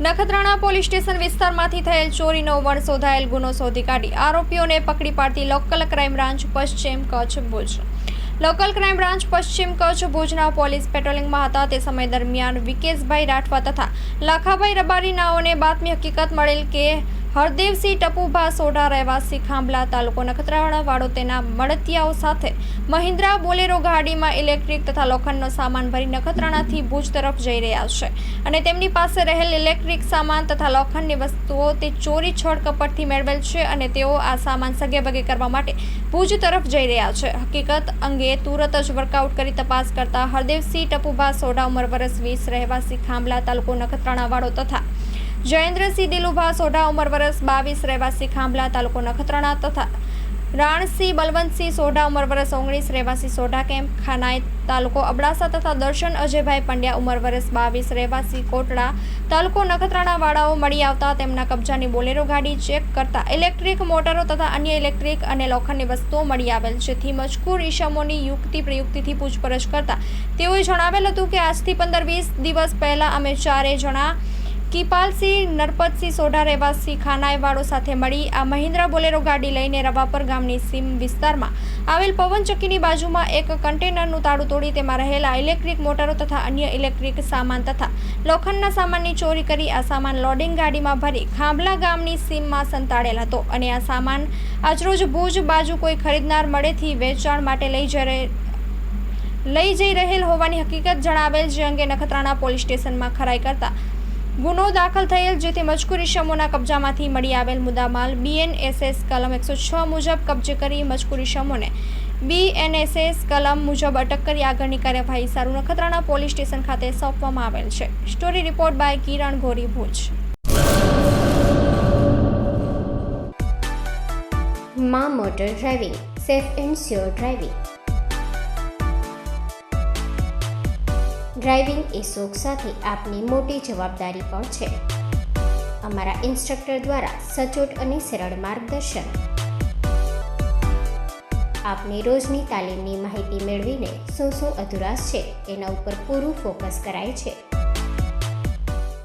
Nakhatrana police station વિસ્તારમાંથી થયેલ ચોરીનો વણ શોધાયેલ ગુનો શોધી કાઢી આરોપીઓને પકડી પાડતી લોકલ ક્રાઇમ બ્રાન્ચ પશ્ચિમ Kutch Bhuj. Local crime branch પશ્ચિમ કચ્છ ભુજના પોલીસ પેટ્રોલિંગમાં હતા તે સમય દરમિયાન વિકેશભાઈ રાઠવા તથા લાખાભાઈ રબારી નાઓને બાતમી હકીકત મળેલ કે હરદેવસિંહ ટપુભા સોઢા રહેવાસી ખાંભલા તાલુકો નખત્રાણા વાળો તેના મળતિયાઓ સાથે મહિન્દ્રા બોલેરો ગાડીમાં ઇલેક્ટ્રિક તથા લોખંડનો સામાન ભરી નખત્રાણાથી ભુજ તરફ જઈ રહ્યા છે અને તેમની પાસે રહેલ ઇલેક્ટ્રિક સામાન તથા લોખંડની વસ્તુઓ તે ચોરી છળ કપટથી મેળવેલ છે અને તેઓ આ સામાન સગેવગે કરવા માટે ભુજ તરફ જઈ રહ્યા છે. હકીકત અંગે તુરત જ વર્કઆઉટ કરી તપાસ કરતા હરદેવસિંહ ટપુભા સોઢા ઉંમર વર્ષ 20 રહેવાસી ખાંભલા તાલુકો નખત્રાણા વાળો તથા જયેન્દ્રસિંહ દિલુભા સોઢા ઉંમર વર્ષ 22 રહેવાસી ખાંભલા તાલુકો નખત્રાણા તથા રાણસિંહ બલવંતસિંહ સોઢા ઉંમર વર્ષ 19 રહેવાસી સોઢા કેમ્પ ખાનાઈ તાલુકો અબડાસા તથા દર્શન અજયભાઈ પંડ્યા ઉંમર વર્ષ 22 રહેવાસી કોટડા તાલુકો નખત્રાણા વાળાઓ મળી આવતા તેમના કબજાની બોલેરો ગાડી ચેક કરતા ઇલેક્ટ્રિક મોટરો તથા અન્ય ઇલેક્ટ્રિક અને લોખંડની વસ્તુઓ મળી આવેલ જેથી મજકૂર ઈસમોની યુક્તિ પ્રયુક્તિથી પૂછપરછ કરતા તેઓએ જણાવેલ હતું કે આજથી 15-20 દિવસ પહેલા અમે ચારે જણા કિપાલસિંહ નરપતસિંહ સોઢા રહેવાસી ખાનાઈવાળો સાથે મળી આ મહિન્દ્રા બોલેરો ગાડી લઈને રવાપર ગામની સીમ વિસ્તારમાં આવેલ પવનચક્કીની બાજુમાં એક કન્ટેનરનું તાળું તોડી તેમાં રહેલા ઇલેક્ટ્રિક મોટરો તથા અન્ય ઇલેક્ટ્રિક સામાન તથા લોખંડના સામાનની ચોરી કરી આ સામાન લોડિંગ ગાડીમાં ભરી ખાંભલા ગામની સીમમાં સંતાડેલ હતો અને આ સામાન આજરોજ ભુજ બાજુ કોઈ ખરીદનાર મળેથી વેચાણ માટે લઈ જઈ રહેલ હોવાની હકીકત જણાવેલ જે અંગે નખત્રાણા પોલીસ સ્ટેશનમાં ખરાઈ કરતા ગુનો દાખલ થયેલ જેથી મજકૂર ઇસમોના કબજામાંથી મળી આવેલ મુદ્દામાલ BNSS કલમ 106 મુજબ કબજે કરી મજકૂર ઇસમોને BNSS કલમ મુજબ અટક કરી આગળની કાર્યવાહી સારું નખત્રાણા પોલીસ સ્ટેશન ખાતે સોંપવામાં આવેલ છે. સ્ટોરી રિપોર્ટ બાય કિરણ ગોરી ભુજ. માં motor driving safe and sure driving. Driving એ શોખ સાથે આપની મોટી જવાબદારી પણ છે. અમારા ઇન્સ્ટ્રક્ટર દ્વારા સચોટ અને સરળ માર્ગદર્શન. આપની રોજની તાલીમની માહિતી મેળવીને શું અધુરાશ છે તેના ઉપર પૂરું ફોકસ કરાય છે.